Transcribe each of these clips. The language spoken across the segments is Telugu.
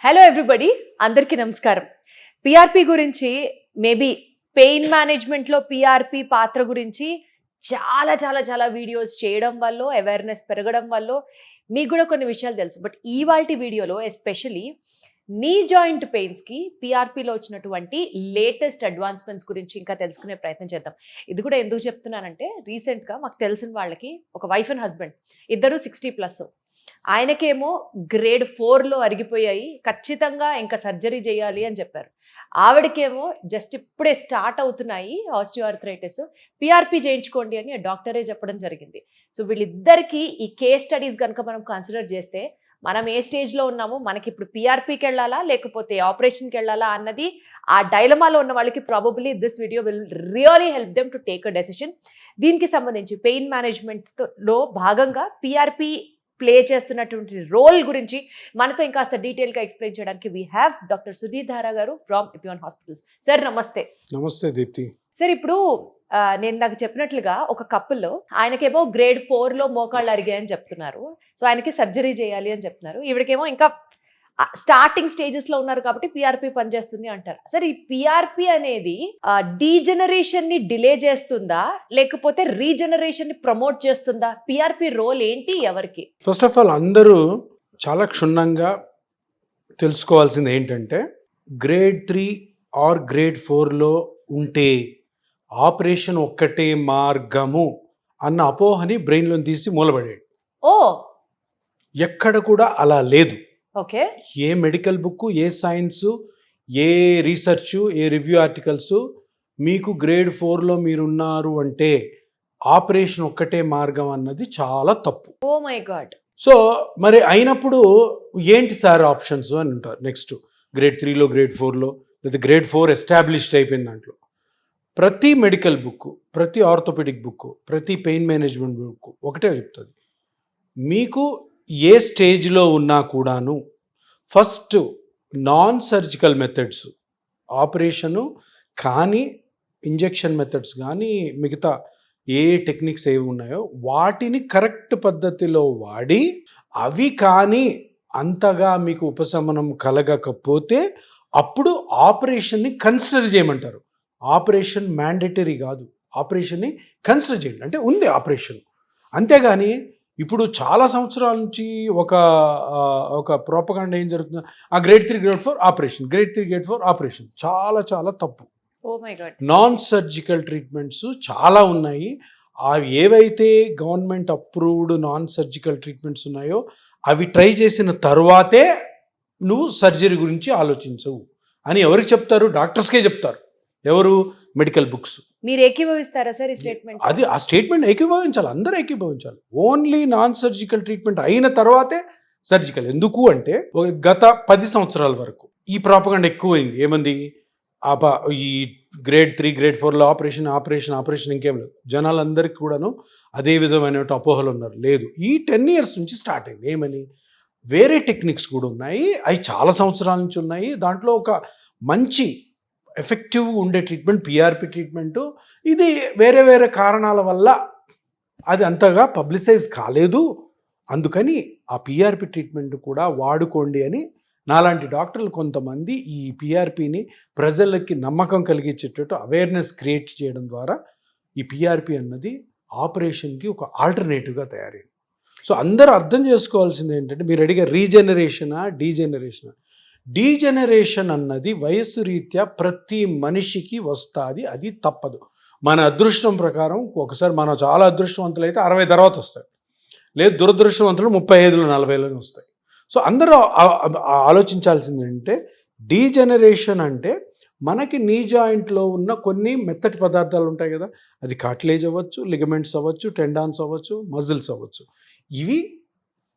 హలో ఎవ్రీబడి, అందరికీ నమస్కారం. పిఆర్పి గురించి మేబీ పెయిన్ మేనేజ్మెంట్లో పిఆర్పి పాత్ర గురించి చాలా చాలా చాలా వీడియోస్ చేయడం వల్ల అవేర్నెస్ పెరగడం వల్ల మీకు కూడా కొన్ని విషయాలు తెలుసు. బట్ ఇవాల్టి వీడియోలో ఎస్పెషలీ నీ జాయింట్ పెయిన్స్కి పిఆర్పిలో వచ్చినటువంటి లేటెస్ట్ అడ్వాన్స్మెంట్స్ గురించి ఇంకా తెలుసుకునే ప్రయత్నం చేద్దాం. ఇది కూడా ఎందుకు చెప్తున్నానంటే రీసెంట్గా మాకు తెలిసిన వాళ్ళకి ఒక వైఫ్ అండ్ హస్బెండ్ ఇద్దరు 60+. ఆయనకేమో గ్రేడ్ 4లో అరిగిపోయాయి, ఖచ్చితంగా ఇంకా సర్జరీ చేయాలి అని చెప్పారు. ఆవిడకేమో జస్ట్ ఇప్పుడే స్టార్ట్ అవుతున్నాయి ఆస్టియోఆర్థరైటిస్, పిఆర్పి చేయించుకోండి అని డాక్టరే చెప్పడం జరిగింది. సో వీళ్ళిద్దరికీ ఈ కేస్ స్టడీస్ కనుక మనం కన్సిడర్ చేస్తే మనం ఏ స్టేజ్లో ఉన్నామో, మనకి ఇప్పుడు పిఆర్పికి వెళ్ళాలా లేకపోతే ఆపరేషన్కి వెళ్ళాలా అన్నది ఆ డైలమాలో ఉన్న వాళ్ళకి probably this video will really help them to take a decision. దీనికి సంబంధించి పెయిన్ మేనేజ్మెంట్లో భాగంగా పిఆర్పి ప్లే చేస్తున్నటువంటి రోల్ గురించి మనతో ఇంకాస్త డీటెయిల్గా ఎక్స్ప్లెయిన్ చేయడానికి వీ హ్యావ్ డాక్టర్ సుధీర్ ధారా గారు ఫ్రమ్ ఎపియాన్ హాస్పిటల్స్. సార్ నమస్తే. నమస్తే దీప్తి. సార్ ఇప్పుడు నేను నాకు చెప్పినట్లుగా ఒక కపుల్, ఆయనకేమో గ్రేడ్ 4లో మోకాళ్ళు అరిగాయని చెప్తున్నారు. సో ఆయనకి సర్జరీ చేయాలి అని చెప్తున్నారు. ఈవిడకేమో ఇంకా స్టార్టింగ్ స్టేజెస్లో ఉన్నారు కాబట్టి పిఆర్పి పనిచేస్తుంది అంటారు. సార్ ఈ పిఆర్పి అనేది డీజనరేషన్ ని డిలే చేస్తుందా లేకపోతే రీజనరేషన్ ని ప్రమోట్ చేస్తుందా? పిఆర్పి రోల్ ఏంటి ఎవరికి? ఫస్ట్ ఆఫ్ ఆల్ అందరూ చాలా క్షుణ్ణంగా తెలుసుకోవాల్సింది ఏంటంటే, గ్రేడ్ 3 ఆర్ గ్రేడ్ 4లో ఉంటే ఆపరేషన్ ఒక్కటే మార్గము అన్న అపోహని బ్రెయిన్లో తీసి మూలబడేది. ఓ, ఎక్కడ కూడా అలా లేదు. ఓకే. ఏ మెడికల్ బుక్, ఏ సైన్స్, ఏ రీసెర్చ్, ఏ రివ్యూ ఆర్టికల్స్ మీకు గ్రేడ్ 4లో మీరున్నారు అంటే ఆపరేషన్ ఒక్కటే మార్గం అన్నది చాలా తప్పు. Oh my God. సో మరి అయినప్పుడు ఏంటి సార్ ఆప్షన్స్ అని ఉంటారు. నెక్స్ట్ గ్రేడ్ 3లో, గ్రేడ్ 4లో, లేదా గ్రేడ్ 4 ఎస్టాబ్లిష్డ్ అయిపోయిన దాంట్లో ప్రతి మెడికల్ బుక్, ప్రతి ఆర్థోపెడిక్ బుక్, ప్రతి పెయిన్ మేనేజ్మెంట్ బుక్ ఒకటే చెప్తుంది, మీకు ఏ స్టేజ్లో ఉన్నా కూడాను first non surgical methods, operation కానీ ఇంజెక్షన్ మెథడ్స్ కానీ మిగతా ఏ టెక్నిక్స్ ఏవి ఉన్నాయో వాటిని కరెక్ట్ పద్ధతిలో వాడి, అవి కానీ అంతగా మీకు ఉపశమనం కలగకపోతే అప్పుడు ఆపరేషన్ని కన్సిడర్ చేయమంటారు. ఆపరేషన్ మ్యాండేటరీ కాదు, ఆపరేషన్ని కన్సిడర్ చేయండి అంటే ఉంది ఆపరేషన్. అంతేగాని ఇప్పుడు చాలా సంవత్సరాల నుంచి ఒక ప్రోపగాండా ఏం జరుగుతుంది, ఆ grade 3 grade 4 operation, grade 3 grade 4 operation. చాలా చాలా తప్పు. Oh my God. Non surgical treatments చాలా ఉన్నాయి. అవి ఏవైతే government approved non surgical treatments ఉన్నాయో అవి ట్రై చేసిన తర్వాతే నువ్వు సర్జరీ గురించి ఆలోచించవు అని ఎవరికి చెప్తారు? డాక్టర్స్కే చెప్తారు. ఎవరు? Medical books. మీరు ఏకీభవిస్తారా సార్ ఈ స్టేట్మెంట్? అది ఆ స్టేట్మెంట్ ఏకీభవించాలి, అందరూ ఏకీభవించాలి. ఓన్లీ నాన్ సర్జికల్ ట్రీట్మెంట్ అయిన తర్వాతే సర్జికల్. ఎందుకు అంటే గత 10 సంవత్సరాల వరకు ఈ ప్రాపగండా ఎక్కువైంది. ఏమంది? ఈ గ్రేడ్ 3 గ్రేడ్ 4లో ఆపరేషన్ ఆపరేషన్ ఆపరేషన్ ఇంకేం లేదు. జనాలందరికీ కూడాను అదే విధమైన అపోహలు ఉన్నారు. లేదు, ఈ 10 years నుంచి స్టార్ట్ అయింది. ఏమని? వేరే టెక్నిక్స్ కూడా ఉన్నాయి, అవి చాలా సంవత్సరాల నుంచి ఉన్నాయి. దాంట్లో ఒక మంచి ఎఫెక్టివ్ ఉండే ట్రీట్మెంట్ పిఆర్పి ట్రీట్మెంటు. ఇది వేరే వేరే కారణాల వల్ల అది అంతగా పబ్లిసైజ్ కాలేదు, అందుకని ఆ పిఆర్పి ట్రీట్మెంట్ కూడా వాడుకోండి అని నాలాంటి డాక్టర్లు కొంతమంది ఈ పిఆర్పిని ప్రజలకి నమ్మకం కలిగించేటట్టు అవేర్నెస్ క్రియేట్ చేయడం ద్వారా ఈ పిఆర్పి అన్నది ఆపరేషన్కి ఒక ఆల్టర్నేటివ్గా తయారైంది. సో అందరూ అర్థం చేసుకోవాల్సింది ఏంటంటే, మీరు అడిగే రీజనరేషనా డీజనరేషనా? డీజనరేషన్ అన్నది వయస్సు రీత్యా ప్రతి మనిషికి వస్తుంది, అది తప్పదు. మన అదృష్టం ప్రకారం ఒకసారి మనం చాలా అదృష్టవంతులు అయితే 60 తర్వాత వస్తాయి, లేదు దురదృష్టవంతులు 35లో 40లోనే వస్తాయి. సో అందరూ ఆలోచించాల్సింది ఏంటంటే, డీజనరేషన్ అంటే మనకి నీ జాయింట్లో ఉన్న కొన్ని మెత్తటి పదార్థాలు ఉంటాయి కదా, అది కార్టిలేజ్ అవ్వచ్చు, లిగమెంట్స్ అవ్వచ్చు, టెండాన్స్ అవ్వచ్చు, మజిల్స్ అవ్వచ్చు, ఇవి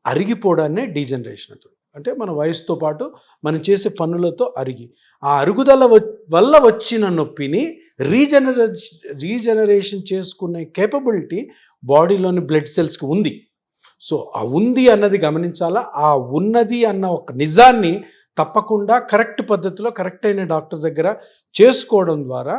అరిగిపోవడాన్నే డీజనరేషన్ అంటారు. అంటే మన వయసుతో పాటు మనం చేసే పనులతో అరిగి, ఆ అరుగుదల వల్ల వచ్చిన నొప్పిని రీజనరేషన్ చేసుకునే కేపబిలిటీ బాడీలోని బ్లడ్ సెల్స్కి ఉంది. సో ఆ ఉంది అన్నది గమనించాలా. ఆ ఉన్నది అన్న ఒక నిజాన్ని తప్పకుండా కరెక్ట్ పద్ధతిలో కరెక్ట్ అయిన డాక్టర్ దగ్గర చేసుకోవడం ద్వారా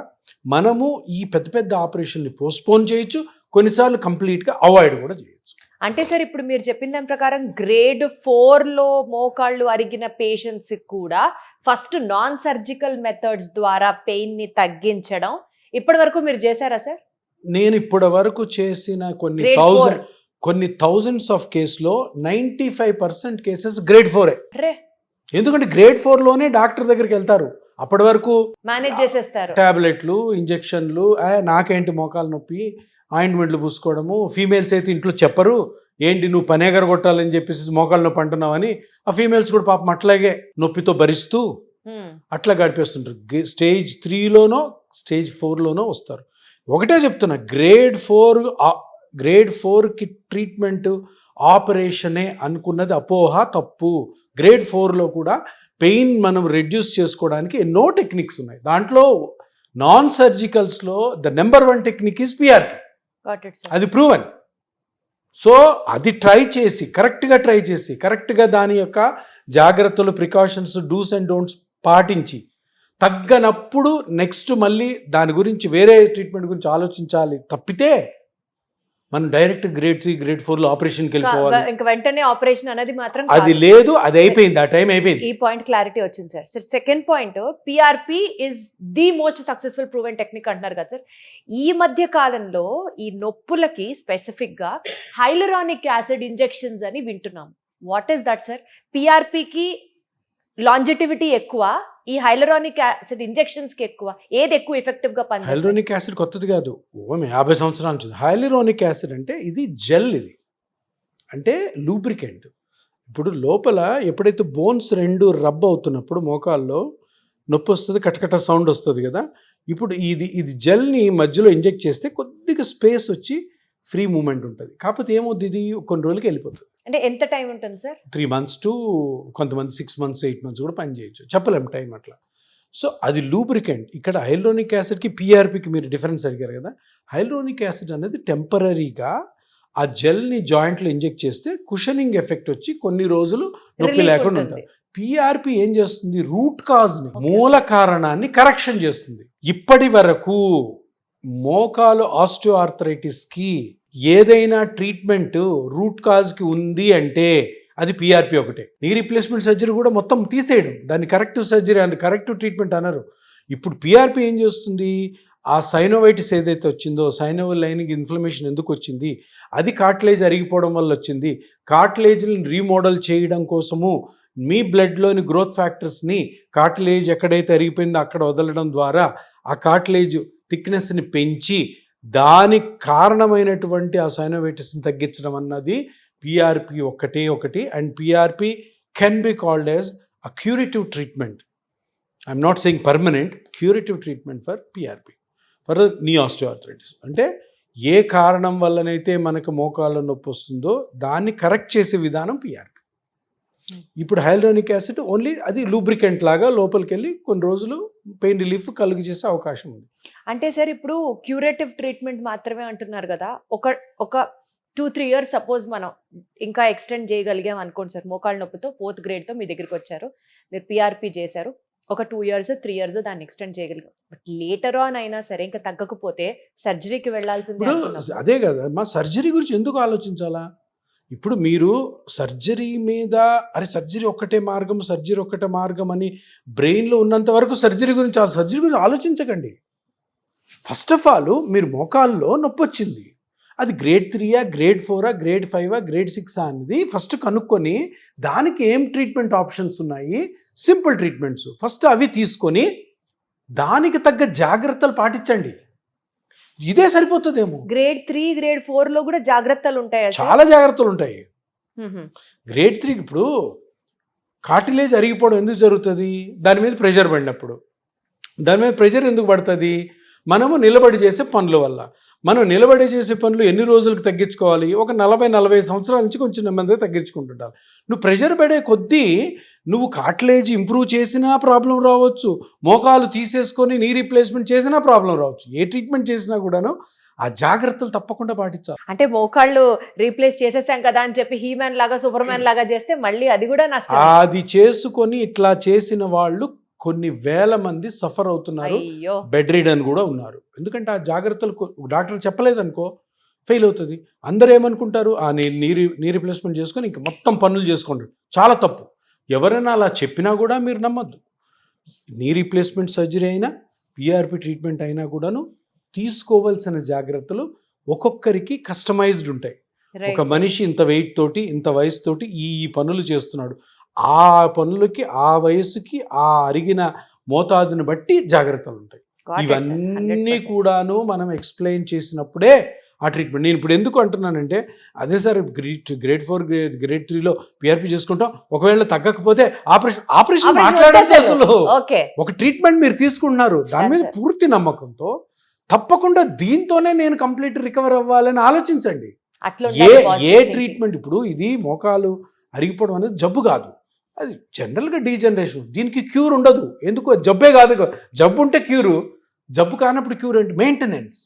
మనము ఈ పెద్ద పెద్ద ఆపరేషన్ని పోస్ట్పోన్ చేయొచ్చు, కొన్నిసార్లు కంప్లీట్గా అవాయిడ్ కూడా చేయొచ్చు. అంటే సార్ ఇప్పుడు మీరు చెప్పిన దాని ప్రకారం గ్రేడ్ 4లో మోకాళ్ళు అరిగిన పేషెంట్స్ కూడా ఫస్ట్ నాన్ సర్జికల్ మెథడ్స్ ద్వారా పెయిన్ ని తగ్గించడం ఇప్పటి వరకు మీరు చేశారా సార్? నేను ఇప్పటి వరకు చేసిన Grade 4. కొన్ని థౌజండ్స్ ఆఫ్ కేసులో 95% కేసెస్ గ్రేడ్ 4. రే ఎందుకంటే గ్రేడ్ 4లోనే డాక్టర్ దగ్గరికి వెళ్తారు. అప్పటి వరకు మేనేజ్ చేసేస్తారు. టాబ్లెట్లు, ఇంజెక్షన్లు, నాకేంటి మోకాలు నొప్పి, ఆయింట్మెంట్లు పూసుకోవడము. ఫీమేల్స్ అయితే ఇంట్లో చెప్పరు, ఏంటి నువ్వు పని ఎగరగొట్టాలని చెప్పేసి మోకాలు నొప్పి అంటున్నావని. ఆ ఫీమేల్స్ కూడా పాపం అట్లాగే నొప్పితో భరిస్తూ అట్లా గడిపేస్తుంటారు. స్టేజ్ 3లోనో స్టేజ్ 4లోనో వస్తారు. ఒకటే చెప్తున్నా, గ్రేడ్ 4కి ట్రీట్మెంట్ ఆపరేషనే అనుకున్నది అపోహ, తప్పు. గ్రేడ్ 4లో కూడా పెయిన్ మనం రెడ్యూస్ చేసుకోవడానికి ఎన్నో టెక్నిక్స్ ఉన్నాయి. దాంట్లో నాన్ సర్జికల్స్లో the number 1 technique is PRP. అది ప్రూవెన్. సో అది కరెక్ట్గా దాని యొక్క జాగ్రత్తలు, ప్రికాషన్స్, డూస్ అండ్ డోంట్స్ పాటించి తగ్గనప్పుడు నెక్స్ట్ మళ్ళీ దాని గురించి వేరే ట్రీట్మెంట్ గురించి ఆలోచించాలి తప్పితే మనం డైరెక్ట్ గ్రేడ్ 3, గ్రేడ్ 4లో ఆపరేషన్కి వెళ్ళిపోవాలి. ఇంకా వెంటనే ఆపరేషన్ అనేది మాత్రం అది లేదు, అది అయిపోయింది, ఆ టైం అయిపోయింది. ఈ పాయింట్ క్లారిటీ వచ్చింది sir. Sir second point, PRP is the most successful proven technique అంటున్నారు కదా సార్. ఈ మధ్య కాలంలో ఈ నొప్పులకి స్పెసిఫిక్ గా హైలరానిక్ యాసిడ్ ఇంజెక్షన్స్ అని వింటున్నాం. What is that sir? పిఆర్పికి లాంజిటివిటీ ఎక్కువ, ఈ హైలరానిక్ యాసిడ్ ఇంజెక్షన్స్ కి ఎక్కువ, ఏది ఎక్కువ ఎఫెక్టివ్ గా పనిచేస్తుంది? హైలరానిక్ యాసిడ్ కొత్తది కాదు, 50 సంవత్సరాల నుంచి. హైలరానిక్ యాసిడ్ అంటే ఇది జెల్, ఇది అంటే లూబ్రికెంట్. ఇప్పుడు లోపల ఎప్పుడైతే బోన్స్ 2 రబ్ అవుతున్నప్పుడు మోకాల్లో నొప్పి వస్తుంది, కటకట సౌండ్ వస్తుంది కదా. ఇప్పుడు ఇది జెల్ని మధ్యలో ఇంజెక్ట్ చేస్తే కొద్దిగా స్పేస్ వచ్చి ఫ్రీ మూమెంట్ ఉంటుంది. కాకపోతే ఏమవుతుంది, ఇది కొన్ని రోజులకి వెళ్ళిపోతుంది. అంటే ఎంత టైం ఉంటుంది సార్? 3 months to కొంతమంది 6 months, 8 months కూడా పని చేయొచ్చు, చెప్పలేము టైం అట్లా. సో అది లూబ్రికెంట్. ఇక్కడ హైలరానిక్ యాసిడ్కి పిఆర్పికి మీరు డిఫరెన్స్ అడిగారు కదా. హైలరానిక్ యాసిడ్ అనేది టెంపరీగా ఆ జెల్ని జాయింట్లో ఇంజెక్ట్ చేస్తే కుషనింగ్ ఎఫెక్ట్ వచ్చి కొన్ని రోజులు నొప్పి లేకుండా ఉంటుంది. పిఆర్పి ఏం చేస్తుంది, రూట్ కాజ్ని, మూల కారణాన్ని కరెక్షన్ చేస్తుంది. ఇప్పటి వరకు మోకాలు ఆస్టియోఆర్థరైటిస్కి ఏదైనా ట్రీట్మెంట్ రూట్ కాజ్కి ఉంది అంటే అది పిఆర్పి ఒకటే. నీ రీప్లేస్మెంట్ సర్జరీ కూడా మొత్తం తీసేయడం, దాన్ని corrective surgery and corrective treatment అన్నారు. ఇప్పుడు పిఆర్పి ఏం చేస్తుంది, ఆ సైనోవైటిస్ ఏదైతే వచ్చిందో, సైనోవల్ లైనింగ్ ఇన్ఫ్లమేషన్ ఎందుకు వచ్చింది, అది కార్టిలేజ్ అరిగిపోవడం వల్ల వచ్చింది. కార్టిలేజ్ని రీమోడల్ చేయడం కోసము మీ బ్లడ్లోని గ్రోత్ ఫ్యాక్టర్స్ని కార్టిలేజ్ ఎక్కడైతే అరిగిపోయిందో అక్కడ వదలడం ద్వారా ఆ కార్టిలేజ్ థిక్నెస్ని పెంచి దానికి కారణమైనటువంటి ఆ సైనోవైటిస్ని తగ్గించడం అన్నది పిఆర్పి ఒకటి. And PRP can be called as a curative treatment. I'm not saying permanent, curative treatment for PRP, for నీ ఆస్టియోఆర్థరైటిస్. అంటే ఏ కారణం వల్లనైతే మనకు మోకాళ్ళ నొప్పి వస్తుందో దాన్ని కరెక్ట్ చేసే విధానం పిఆర్పి. ఇప్పుడు హైలరానిక్ యాసిడ్ ఓన్లీ అది లూబ్రికెంట్ లాగా లోపలికి వెళ్ళి కొన్ని రోజులు పెయిన్ రిలీఫ్ కలుగు చేసే అవకాశం ఉంది. అంటే సార్ ఇప్పుడు క్యూరేటివ్ ట్రీట్మెంట్ మాత్రమే అంటున్నారు కదా. ఒక 2-3 years సపోజ్ మనం ఇంకా ఎక్స్టెండ్ చేయగలిగాం అనుకోండి సార్. మోకాళ్ళ నొప్పితో 4th grade మీ దగ్గరికి వచ్చారు, మీరు పిఆర్పి చేశారు, ఒక 2 years 3 years దాన్ని ఎక్స్టెండ్ చేయగలిగాం. బట్ లేటర్ ఆన్ అయినా సరే ఇంకా తగ్గకపోతే సర్జరీకి వెళ్ళాల్సిందే. అదే కదా మా సర్జరీ గురించి ఎందుకు ఆలోచించాలా? ఇప్పుడు మీరు సర్జరీ మీద సర్జరీ ఒక్కటే మార్గం అని బ్రెయిన్లో ఉన్నంత వరకు సర్జరీ గురించి ఆలోచించకండి. ఫస్ట్ ఆఫ్ ఆల్ మీరు మోకాల్లో నొప్పి వచ్చింది, అది గ్రేడ్ 3, గ్రేడ్ 4, గ్రేడ్ 5, గ్రేడ్ 6 అనేది ఫస్ట్ కనుక్కొని దానికి ఏం ట్రీట్మెంట్ ఆప్షన్స్ ఉన్నాయి, సింపుల్ ట్రీట్మెంట్స్ ఫస్ట్ అవి తీసుకొని దానికి తగ్గ జాగ్రత్తలు పాటించండి. ఇదే సరిపోతుందేమో. గ్రేడ్ 3, గ్రేడ్ 4లో కూడా జాగ్రత్తలు ఉంటాయి, చాలా జాగ్రత్తలు ఉంటాయి. గ్రేడ్ 3 ఇప్పుడు కార్టిలేజ్ అరిగిపోవడం ఎందుకు జరుగుతుంది, దాని మీద ప్రెషర్ పడినప్పుడు. దాని మీద ప్రెషర్ ఎందుకు పడుతుంది, మనము నిలబడి చేసే పనుల వల్ల. మనం నిలబడి చేసే పనులు ఎన్ని రోజులకు తగ్గించుకోవాలి, ఒక 40-45 సంవత్సరాల నుంచి కొంచెం నెమ్మదిగా తగ్గించుకుంటుంటారు. నువ్వు ప్రెషర్ పడే కొద్దీ నువ్వు కార్టిలేజ్ ఇంప్రూవ్ చేసినా ప్రాబ్లం రావచ్చు, మోకాలు తీసేసుకొని నీ రీప్లేస్మెంట్ చేసినా ప్రాబ్లం రావచ్చు. ఏ ట్రీట్మెంట్ చేసినా కూడాను ఆ జాగ్రత్తలు తప్పకుండా పాటించాలి. అంటే మోకాళ్ళు రీప్లేస్ చేసేసాం కదా అని చెప్పి హీమ్యాన్ లాగా సూపర్మ్యాన్ లాగా చేస్తే మళ్ళీ అది కూడా నష్టం. అది చేసుకొని ఇట్లా చేసిన వాళ్ళు కొన్ని వేల మంది సఫర్ అవుతున్నారు, బెడ్ రిడన్ కూడా ఉన్నారు. ఎందుకంటే ఆ జాగ్రత్తలు డాక్టర్ చెప్పలేదనుకో, ఫెయిల్ అవుతుంది. అందరూ ఏమనుకుంటారు, నీ రీప్లేస్మెంట్ చేసుకొని ఇంక మొత్తం పనులు చేసుకుంటారు. చాలా తప్పు. ఎవరైనా అలా చెప్పినా కూడా మీరు నమ్మద్దు. నీ రీప్లేస్మెంట్ సర్జరీ అయినా పిఆర్పి ట్రీట్మెంట్ అయినా కూడాను తీసుకోవాల్సిన జాగ్రత్తలు ఒక్కొక్కరికి కస్టమైజ్డ్ ఉంటాయి. ఒక మనిషి ఇంత వెయిట్ తోటి ఇంత వయసు తోటి ఈ పనులు చేస్తున్నాడు, ఆ పనులకి ఆ వయసుకి ఆ అరిగిన మోతాదుని బట్టి జాగ్రత్తలు ఉంటాయి. ఇవన్నీ కూడాను మనం ఎక్స్ప్లెయిన్ చేసినప్పుడే ఆ ట్రీట్మెంట్. నేను ఇప్పుడు ఎందుకు అంటున్నానంటే, అదే సార్ గ్రేడ్ 4 గ్రేడ్ 3లో పిఆర్పి చేసుకుంటాం, ఒకవేళ తగ్గకపోతే ఆపరేషన్ మాట్లాడద్దు అసలు. ఒక ట్రీట్మెంట్ మీరు తీసుకుంటున్నారు, దాని మీద పూర్తి నమ్మకంతో తప్పకుండా దీంతోనే నేను కంప్లీట్ రికవర్ అవ్వాలని ఆలోచించండి. ఏ ట్రీట్మెంట్, ఇప్పుడు ఇది మోకాలు అరిగిపోవడం అనేది జబ్బు కాదు, అది జనరల్గా డీజనరేషన్. దీనికి క్యూర్ ఉండదు. ఎందుకు? జబ్బే కాదు. జబ్బు ఉంటే క్యూరు, జబ్బు కానప్పుడు క్యూర్ అంటే మెయింటెనెన్స్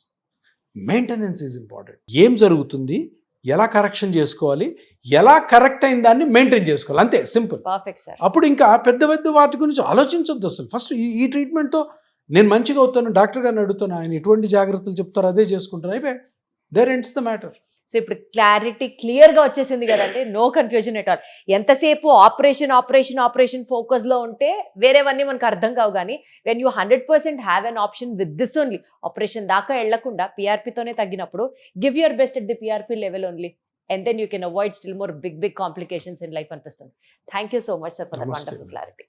ఈజ్ ఇంపార్టెంట్. ఏం జరుగుతుంది, ఎలా కరెక్షన్ చేసుకోవాలి, ఎలా కరెక్ట్ అయిన దాన్ని మెయింటైన్ చేసుకోవాలి, అంతే, సింపుల్. అప్పుడు ఇంకా పెద్ద పెద్ద వాటి గురించి ఆలోచించొద్దు అసలు. ఫస్ట్ ఈ ట్రీట్మెంట్తో నేను మంచిగా అవుతాను, డాక్టర్ గారిని అడుగుతాను, ఆయన ఎటువంటి జాగ్రత్తలు చెప్తారో అదే చేసుకుంటాను, అయిపోయి there ends the matter. So ఇప్పుడు క్లారిటీ క్లియర్గా వచ్చేసింది కదండి, నో కన్ఫ్యూజన్ ఎట్ ఆల్. ఎంతసేపు ఆపరేషన్ ఫోకస్లో ఉంటే వేరేవన్నీ మనకు అర్థం కావు, కానీ when you 100% have an option with this only, operation దాకా వెళ్లకుండా పిఆర్పితోనే తగ్గినప్పుడు give your best at the PRP level only, and then you can avoid still more big complications in life అనిపిస్తుంది. Thank you so much sir for that wonderful clarity.